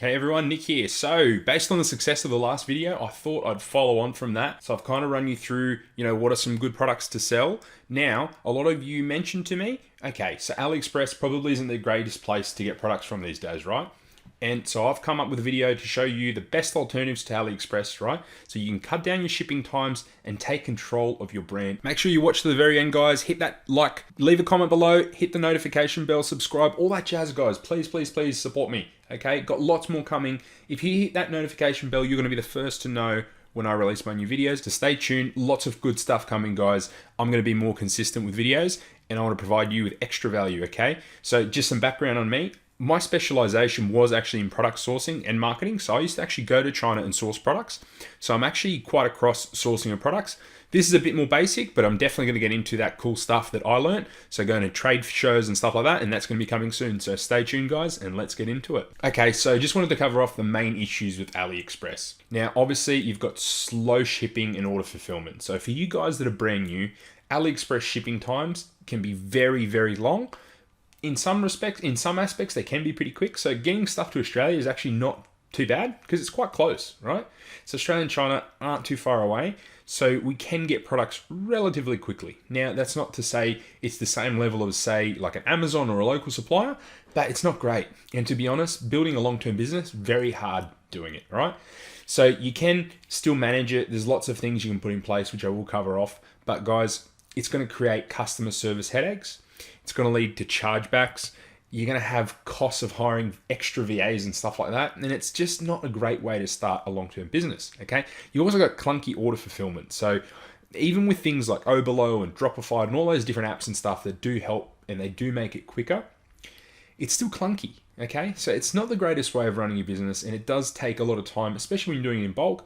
Hey everyone, Nick here. So, based on the success of the last video, I thought I'd follow on from that. So I've kind of run you through, what are some good products to sell. Now, a lot of you mentioned to me, okay, so Aliexpress probably isn't the greatest place to get products from these days, right? And so I've come up with a video to show you the best alternatives to AliExpress, right? So you can cut down your shipping times and take control of your brand. Make sure you watch to the very end, guys. Hit that like, leave a comment below, hit the notification bell, subscribe, all that jazz, guys. Please, please, please support me, okay? Got lots more coming. If you hit that notification bell, you're gonna be the first to know when I release my new videos. So stay tuned, lots of good stuff coming, guys. I'm gonna be more consistent with videos and I wanna provide you with extra value, okay? So just some background on me. My specialization was actually in product sourcing and marketing. So I used to actually go to China and source products. So I'm actually quite across sourcing of products. This is a bit more basic, but I'm definitely going to get into that cool stuff that I learned. So going to trade shows and stuff like that, and that's going to be coming soon. So stay tuned, guys, and let's get into it. Okay, so just wanted to cover off the main issues with AliExpress. Now, obviously, you've got slow shipping and order fulfillment. So for you guys that are brand new, AliExpress shipping times can be very, very long. In some respects, in some aspects, they can be pretty quick. So getting stuff to Australia is actually not too bad because it's quite close, right? So Australia and China aren't too far away. So we can get products relatively quickly. Now, that's not to say it's the same level as, say, like an Amazon or a local supplier, but it's not great. And to be honest, building a long-term business, very hard doing it, right? So you can still manage it. There's lots of things you can put in place, which I will cover off. But guys, it's going to create customer service headaches. It's going to lead to chargebacks. You're going to have costs of hiring extra VAs and stuff like that. And it's just not a great way to start a long-term business, okay? You also got clunky order fulfillment. So even with things like Oberlo and Dropify and all those different apps and stuff that do help and they do make it quicker, it's still clunky, okay? So it's not the greatest way of running your business and it does take a lot of time, especially when you're doing it in bulk.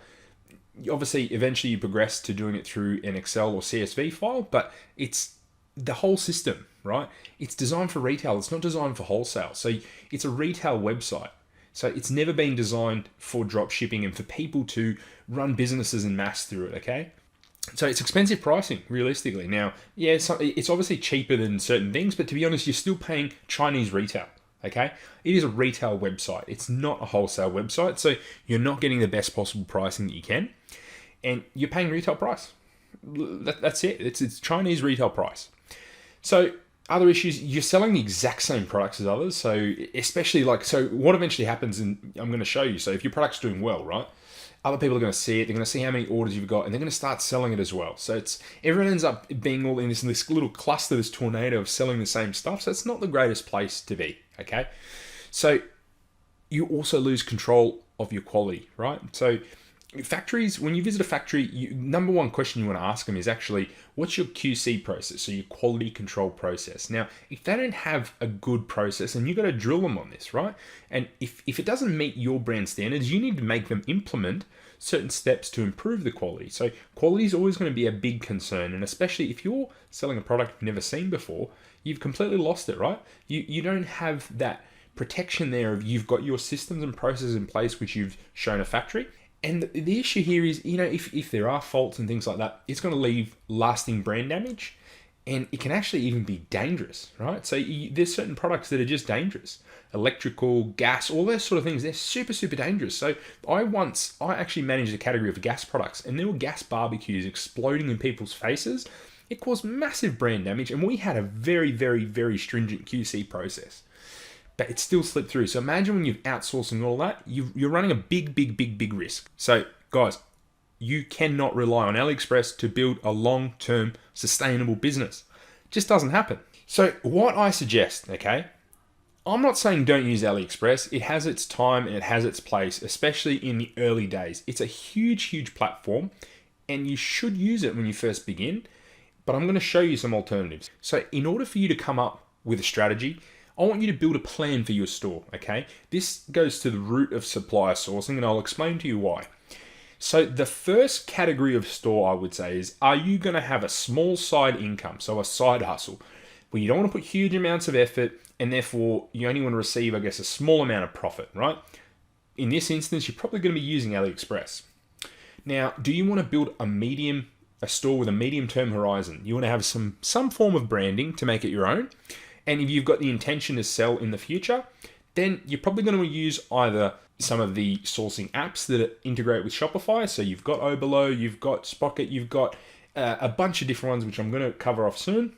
Obviously, eventually you progress to doing it through an Excel or CSV file, but it's the whole system, right? It's designed for retail. It's not designed for wholesale. So it's a retail website. So it's never been designed for drop shipping and for people to run businesses in mass through it, okay? So it's expensive pricing, realistically. Now, yeah, it's obviously cheaper than certain things, but to be honest, you're still paying Chinese retail, okay? It is a retail website. It's not a wholesale website. So you're not getting the best possible pricing that you can. And you're paying retail price. That's it. It's Chinese retail price. So other issues, you're selling the exact same products as others. So especially so what eventually happens, and I'm going to show you. So if your product's doing well, right? Other people are going to see it. They're going to see how many orders you've got, and they're going to start selling it as well. So everyone ends up being all in this little cluster, this tornado of selling the same stuff. So it's not the greatest place to be, okay? So you also lose control of your quality, right? So factories, when you visit a factory, number one question you want to ask them is actually, what's your QC process? So your quality control process. Now, if they don't have a good process, and you've got to drill them on this, right? And if it doesn't meet your brand standards, you need to make them implement certain steps to improve the quality. So quality is always going to be a big concern. And especially if you're selling a product you've never seen before, you've completely lost it, right? You don't have that protection there of you've got your systems and processes in place, which you've shown a factory. And the issue here is, if there are faults and things like that, it's going to leave lasting brand damage, and it can actually even be dangerous, right? So there's certain products that are just dangerous. Electrical, gas, all those sort of things, they're super, super dangerous. So I actually managed a category of gas products, and there were gas barbecues exploding in people's faces. It caused massive brand damage, and we had a very, very, very stringent QC process. But it still slipped through. So imagine when you're outsourcing all that, you're running a big, big, big, big risk. So guys, you cannot rely on AliExpress to build a long-term sustainable business. It just doesn't happen. So what I suggest, okay, I'm not saying don't use AliExpress. It has its time and it has its place, especially in the early days. It's a huge, huge platform and you should use it when you first begin, but I'm going to show you some alternatives. So in order for you to come up with a strategy, I want you to build a plan for your store, okay? This goes to the root of supplier sourcing, and I'll explain to you why. So the first category of store I would say is, are you going to have a small side income, so a side hustle, where you don't want to put huge amounts of effort, and therefore you only want to receive, I guess, a small amount of profit, right? In this instance, you're probably going to be using AliExpress. Now, do you want to build a store with a medium-term horizon? You want to have some form of branding to make it your own. And if you've got the intention to sell in the future, then you're probably going to use either some of the sourcing apps that integrate with Shopify. So you've got Oberlo, you've got Spocket, you've got a bunch of different ones, which I'm going to cover off soon.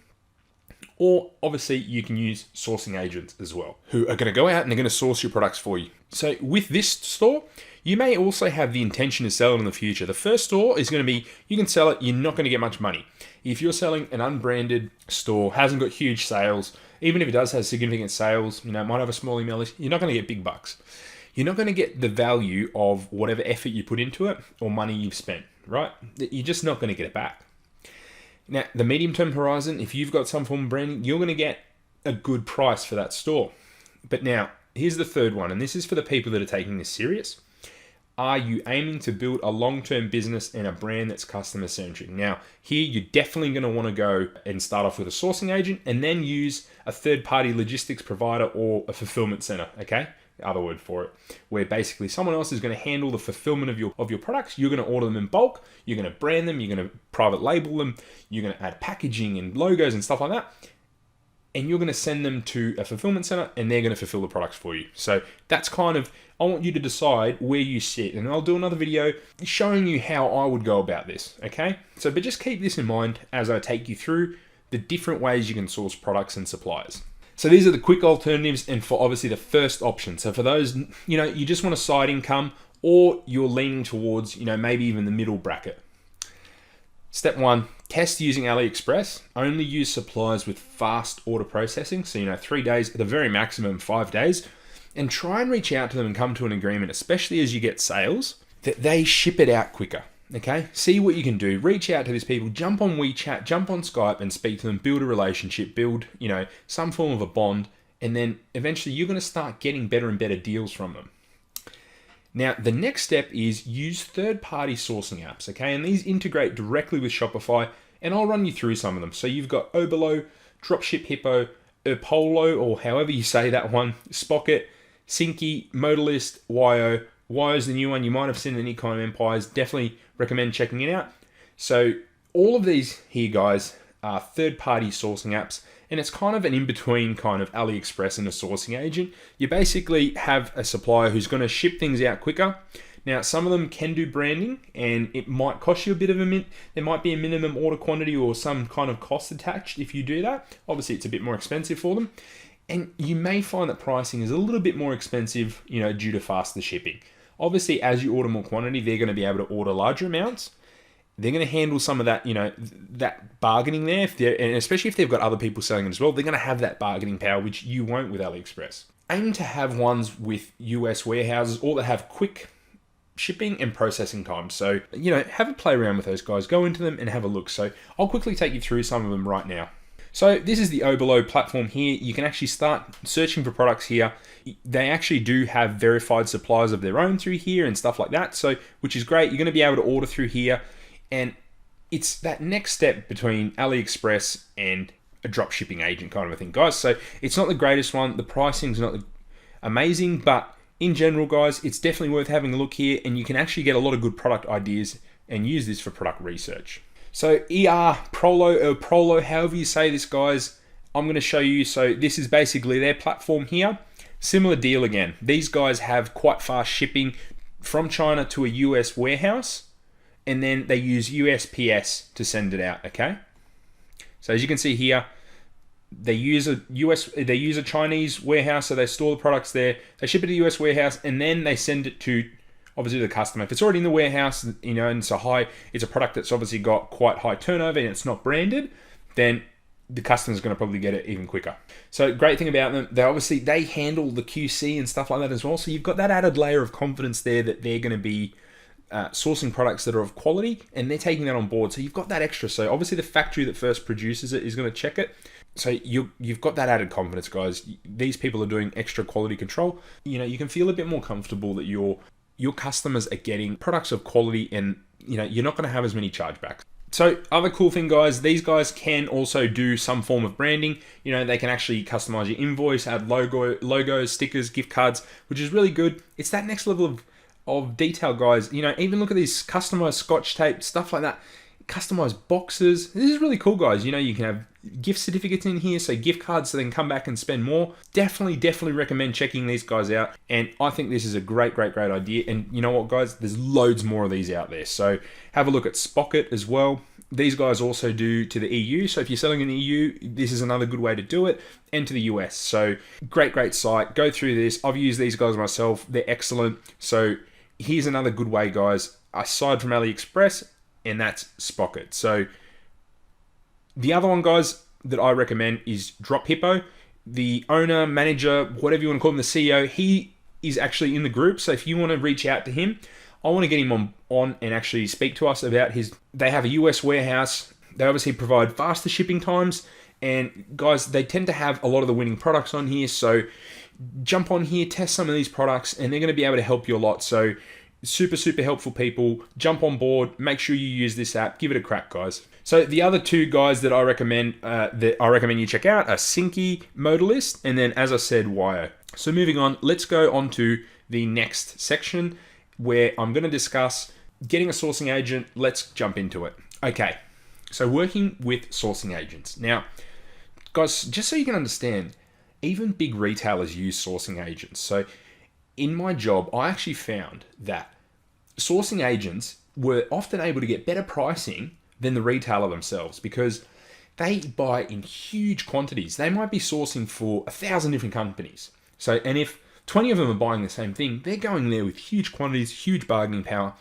Or obviously you can use sourcing agents as well, who are going to go out and they're going to source your products for you. So with this store, you may also have the intention to sell it in the future. The first store is going to be, you can sell it, you're not going to get much money. If you're selling an unbranded store, hasn't got huge sales, even if it does have significant sales, might have a small email list, you're not going to get big bucks. You're not going to get the value of whatever effort you put into it or money you've spent, right? You're just not going to get it back. Now, the medium-term horizon, if you've got some form of branding, you're going to get a good price for that store. But now, here's the third one, and this is for the people that are taking this serious. Are you aiming to build a long-term business and a brand that's customer-centric? Now, here you're definitely going to want to go and start off with a sourcing agent and then use a third-party logistics provider or a fulfillment center, okay? Other word for it, where basically someone else is going to handle the fulfillment of your products. You're going to order them in bulk, you're going to brand them, you're going to private label them, you're going to add packaging and logos and stuff like that, and you're going to send them to a fulfillment center and they're going to fulfill the products for you. So that's kind of, I want you to decide where you sit, and I'll do another video showing you how I would go about this, okay? So, but just keep this in mind as I take you through the different ways you can source products and suppliers. So these are the quick alternatives, and for obviously the first option. So for those, you just want a side income, or you're leaning towards, maybe even the middle bracket. Step 1, test using Aliexpress. Only use suppliers with fast order processing. So, 3 days, at the very maximum 5 days, and try and reach out to them and come to an agreement, especially as you get sales, that they ship it out quicker. Okay, see what you can do. Reach out to these people, jump on WeChat, jump on Skype and speak to them, build a relationship, build, some form of a bond, and then eventually you're going to start getting better and better deals from them. Now, the next step is use third-party sourcing apps, okay? And these integrate directly with Shopify, and I'll run you through some of them. So you've got Oberlo, Dropship Hippo, Erpolo, or however you say that one, Spocket, Synchy, Modalist, Wyo. Wyo's the new one. You might have seen in Ecom Empires. Definitely recommend checking it out. So all of these here, guys, are third-party sourcing apps, and it's kind of an in-between kind of AliExpress and a sourcing agent. You basically have a supplier who's going to ship things out quicker. Now, some of them can do branding, and it might cost you a bit of there might be a minimum order quantity or some kind of cost attached if you do that. Obviously, it's a bit more expensive for them. And you may find that pricing is a little bit more expensive, due to faster shipping. Obviously, as you order more quantity, they're going to be able to order larger amounts. They're going to handle some of that, that bargaining there. And especially if they've got other people selling it as well, they're going to have that bargaining power, which you won't with AliExpress. Aim to have ones with US warehouses or that have quick shipping and processing times. So, have a play around with those guys. Go into them and have a look. So I'll quickly take you through some of them right now. So this is the Oberlo platform here. You can actually start searching for products here. They actually do have verified suppliers of their own through here and stuff like that. So, which is great. You're going to be able to order through here. And it's that next step between AliExpress and a drop shipping agent kind of a thing, guys. So it's not the greatest one. The pricing's not amazing, but in general, guys, it's definitely worth having a look here. And you can actually get a lot of good product ideas and use this for product research. So Prolo, however you say this, guys, I'm going to show you. So this is basically their platform here. Similar deal again. These guys have quite fast shipping from China to a US warehouse, and then they use USPS to send it out, okay? So as you can see here, they use a Chinese warehouse, so they store the products there. They ship it to a US warehouse, and then they send it to obviously the customer. If it's already in the warehouse, and it's a product that's obviously got quite high turnover and it's not branded, then the customer's going to probably get it even quicker. So great thing about them, they handle the QC and stuff like that as well. So you've got that added layer of confidence there that they're going to be sourcing products that are of quality, and they're taking that on board. So you've got that extra. So obviously the factory that first produces it is going to check it. So you've got that added confidence, guys. These people are doing extra quality control. You can feel a bit more comfortable that your customers are getting products of quality, and you're not going to have as many chargebacks. So other cool thing, guys, these guys can also do some form of branding. They can actually customize your invoice, add logos, stickers, gift cards, which is really good. It's that next level of detail, guys. Even look at these customized scotch tape, stuff like that. customized boxes. This is really cool, guys. You know, you can have gift certificates in here, so gift cards so they can come back and spend more. Definitely recommend checking these guys out. And I think this is a great idea. And you know what, guys? There's loads more of these out there. So have a look at Spocket as well. These guys also do to the EU. So if you're selling in the EU, this is another good way to do it, and to the US. So great site. Go through this. I've used these guys myself. They're excellent. So here's another good way, guys, aside from AliExpress, and that's Spocket. So the other one, guys, that I recommend is Drop Hippo. The owner, manager, whatever you want to call him, the CEO, he is actually in the group. So if you want to reach out to him, I want to get him on and actually speak to us about they have a US warehouse. They obviously provide faster shipping times. And guys, they tend to have a lot of the winning products on here. So jump on here, test some of these products, and they're going to be able to help you a lot. So super helpful people. Jump on board. Make sure you use this app. Give it a crack, guys. So the other two guys that I recommend you check out are Synchy, Modalist, and then, as I said, Wyo. So moving on, let's go on to the next section where I'm going to discuss getting a sourcing agent. Let's jump into it. Okay, so working with sourcing agents. Now, guys, just so you can understand, even big retailers use sourcing agents. So in my job, I actually found that sourcing agents were often able to get better pricing than the retailer themselves because they buy in huge quantities. They might be sourcing for 1,000 different companies. So, and if 20 of them are buying the same thing, they're going there with huge quantities, huge bargaining power.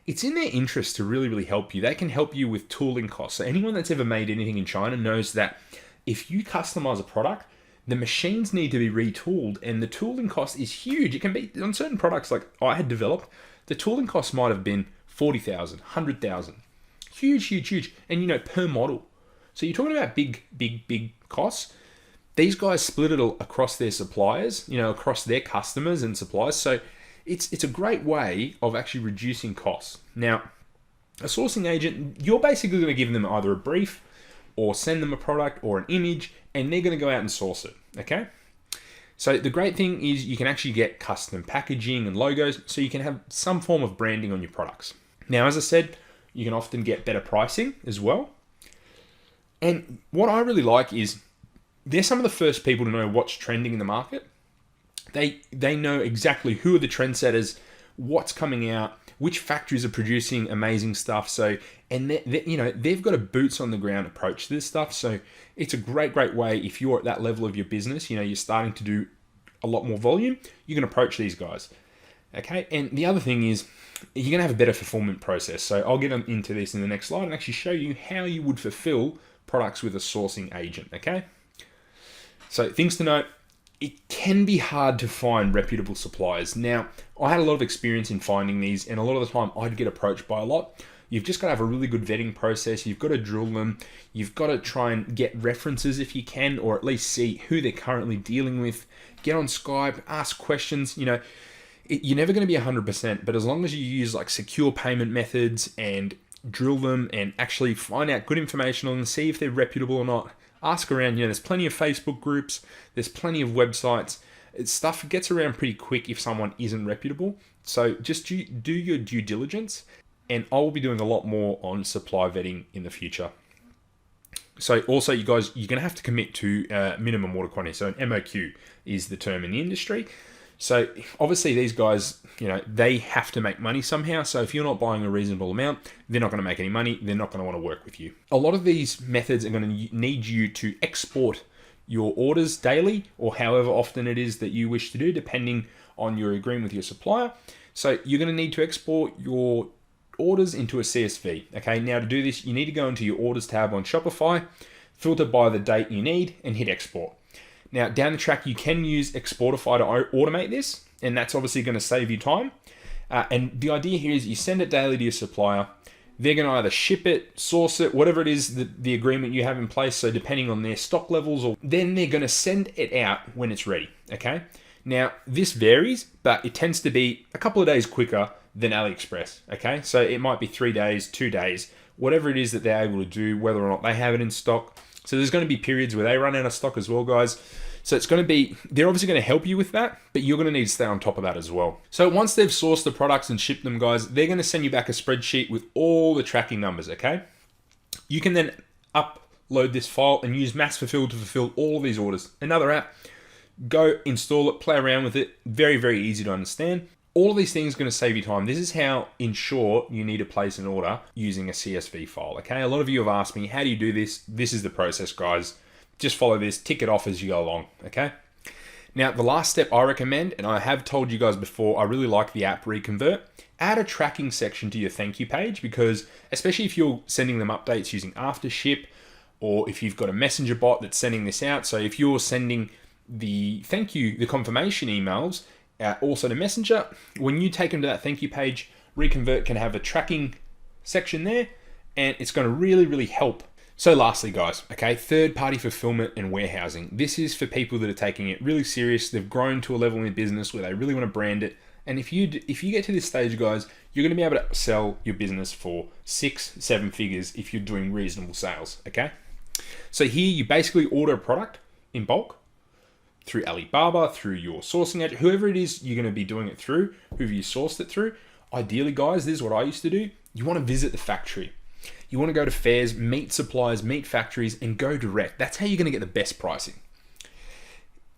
It's in their interest to really help you. They can help you with tooling costs. So anyone that's ever made anything in China knows that if you customize a product, the machines need to be retooled, and the tooling cost is huge. It can be on certain products like I had developed, the tooling cost might have been 40,000, 100,000. Huge. And you know, per model. So you're talking about big costs. These guys split it across their suppliers, you know, across their customers and suppliers. So it's a great way of actually reducing costs. Now, a sourcing agent, you're basically going to give them either a brief or send them a product or an image, and they're going to go out and source it, okay? So the great thing is you can actually get custom packaging and logos, so you can have some form of branding on your products. Now, as I said, you can often get better pricing as well. And what I really like is they're some of the first people to know what's trending in the market. They know exactly who are the trendsetters, what's coming out, which factories are producing amazing stuff. So, and they've got a boots on the ground approach to this stuff. So it's a great way if you're at that level of your business, you know, you're starting to do a lot more volume, you can approach these guys. Okay. And the other thing is you're going to have a better fulfillment process. So I'll get into this in the next slide and actually show you how you would fulfill products with a sourcing agent. Okay. So things to note, it can be hard to find reputable suppliers. Now, I had a lot of experience in finding these, and a lot of the time I'd get approached by a lot. You've just got to have a really good vetting process. You've got to drill them. You've got to try and get references if you can, or at least see who they're currently dealing with. Get on Skype, ask questions. You know, you're never going to be 100%, but as long as you use like secure payment methods and drill them and actually find out good information on them, see if they're reputable or not. Ask around, you know, there's plenty of Facebook groups, there's plenty of websites. Stuff gets around pretty quick if someone isn't reputable. So just do your due diligence, and I will be doing a lot more on supply vetting in the future. So also, you guys, you're going to have to commit to minimum order quantity. So an MOQ is the term in the industry. So obviously these guys, you know, they have to make money somehow. So if you're not buying a reasonable amount, they're not going to make any money. They're not going to want to work with you. A lot of these methods are going to need you to export your orders daily, or however often it is that you wish to do, depending on your agreement with your supplier. So you're going to need to export your orders into a CSV. Okay, now to do this, you need to go into your orders tab on Shopify, filter by the date you need, and hit export. Now, down the track, you can use Exportify to automate this, and that's obviously going to save you time. And the idea here is you send it daily to your supplier. They're going to either ship it, source it, whatever it is, the agreement you have in place. So depending on their stock levels, or then they're going to send it out when it's ready. Okay. Now, this varies, but it tends to be a couple of days quicker than Aliexpress. Okay. So it might be 3 days, 2 days, whatever it is that they're able to do, whether or not they have it in stock. So there's going to be periods where they run out of stock as well, guys. So it's going to be, they're obviously going to help you with that, but you're going to need to stay on top of that as well. So once they've sourced the products and shipped them, guys, they're going to send you back a spreadsheet with all the tracking numbers, okay? You can then upload this file and use Mass Fulfill to fulfill all of these orders. Another app, go install it, play around with it. Very, very easy to understand. All of these things are going to save you time. This is how, in short, you need to place an order using a CSV file, okay? A lot of you have asked me, how do you do this? This is the process, guys. Just follow this, tick it off as you go along, okay? Now, the last step I recommend, and I have told you guys before, I really like the app Reconvert. Add a tracking section to your thank you page, because especially if you're sending them updates using AfterShip, or if you've got a messenger bot that's sending this out. So if you're sending the thank you, the confirmation emails, also to Messenger, when you take them to that thank you page, Reconvert can have a tracking section there, and it's going to really, really help. So lastly, guys, okay, third-party fulfillment and warehousing. This is for people that are taking it really serious. They've grown to a level in business where they really want to brand it. And if you get to this stage, guys, you're going to be able to sell your business for 6-7 figures if you're doing reasonable sales, okay? So here you basically order a product in bulk through Alibaba, through your sourcing agent, whoever it is you're going to be doing it through, whoever you sourced it through. Ideally, guys, this is what I used to do. You want to visit the factory. You want to go to fairs, meet suppliers, meet factories, and go direct. That's how you're going to get the best pricing.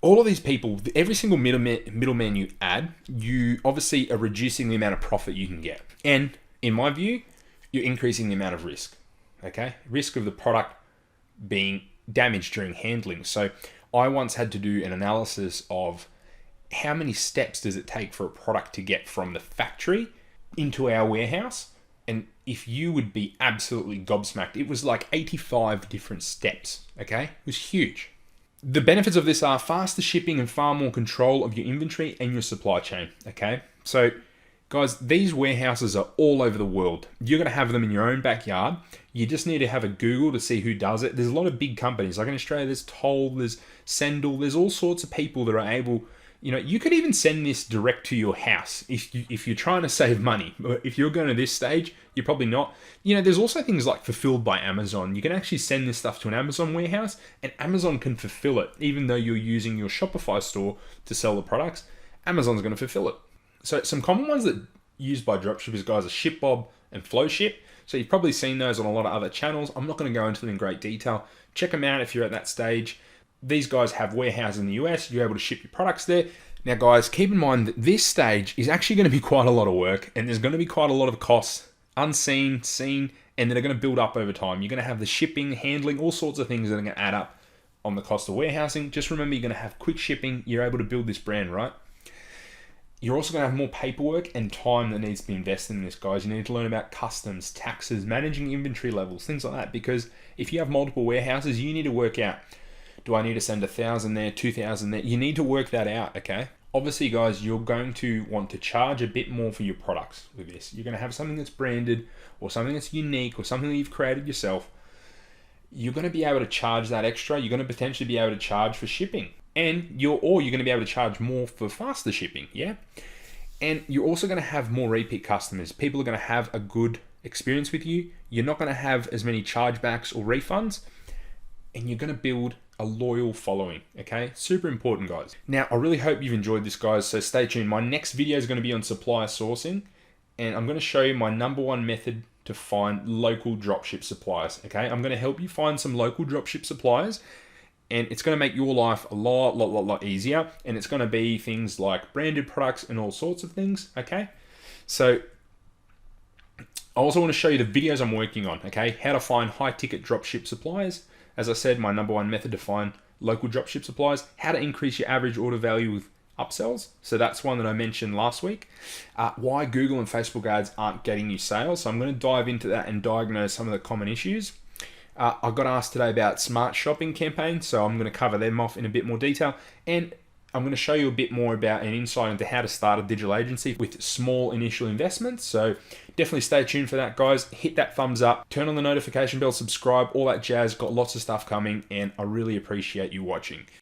All of these people, every single middleman you add, you obviously are reducing the amount of profit you can get. And in my view, you're increasing the amount of risk, okay? Risk of the product being damaged during handling. So I once had to do an analysis of how many steps does it take for a product to get from the factory into our warehouse. And if you would be absolutely gobsmacked, it was like 85 different steps, okay? It was huge. The benefits of this are faster shipping and far more control of your inventory and your supply chain, okay? So guys, these warehouses are all over the world. You're gonna have them in your own backyard. You just need to have a Google to see who does it. There's a lot of big companies, like in Australia, there's Toll, there's Sendle, there's all sorts of people that are able, you could even send this direct to your house if you're trying to save money. If you're going to this stage, you're probably not. There's also things like fulfilled by Amazon. You can actually send this stuff to an Amazon warehouse and Amazon can fulfill it. Even though you're using your Shopify store to sell the products, Amazon's going to fulfill it. So some common ones that are used by dropshippers, guys, are ShipBob and FlowShip. So you've probably seen those on a lot of other channels. I'm not going to go into them in great detail. Check them out if you're at that stage. These guys have warehouses in the US. You're able to ship your products there. Now, guys, keep in mind that this stage is actually going to be quite a lot of work, and there's going to be quite a lot of costs, unseen, seen, and that are going to build up over time. You're going to have the shipping, handling, all sorts of things that are going to add up on the cost of warehousing. Just remember, you're going to have quick shipping. You're able to build this brand, right? You're also going to have more paperwork and time that needs to be invested in this, guys. You need to learn about customs, taxes, managing inventory levels, things like that. Because if you have multiple warehouses, you need to work out, do I need to send 1,000 there, 2,000 there? You need to work that out, okay? Obviously, guys, you're going to want to charge a bit more for your products with this. You're going to have something that's branded or something that's unique or something that you've created yourself. You're going to be able to charge that extra. You're going to potentially be able to charge for shipping. And you're going to be able to charge more for faster shipping, yeah? And you're also going to have more repeat customers. People are going to have a good experience with you. You're not going to have as many chargebacks or refunds. And you're going to build a loyal following, okay? Super important, guys. Now, I really hope you've enjoyed this, guys, so stay tuned. My next video is going to be on supplier sourcing, and I'm going to show you my #1 method to find local dropship suppliers, okay? I'm going to help you find some local dropship suppliers, and it's going to make your life a lot easier, and it's going to be things like branded products and all sorts of things, okay? So I also want to show you the videos I'm working on, okay? How to find high-ticket dropship suppliers. As I said, my #1 method to find local dropship suppliers, how to increase your average order value with upsells. So that's one that I mentioned last week. Why Google and Facebook ads aren't getting you sales. So I'm going to dive into that and diagnose some of the common issues. I got asked today about smart shopping campaigns, so I'm going to cover them off in a bit more detail. And I'm going to show you a bit more about an insight into how to start a digital agency with small initial investments. So definitely stay tuned for that, guys. Hit that thumbs up, turn on the notification bell, subscribe, all that jazz. Got lots of stuff coming, and I really appreciate you watching.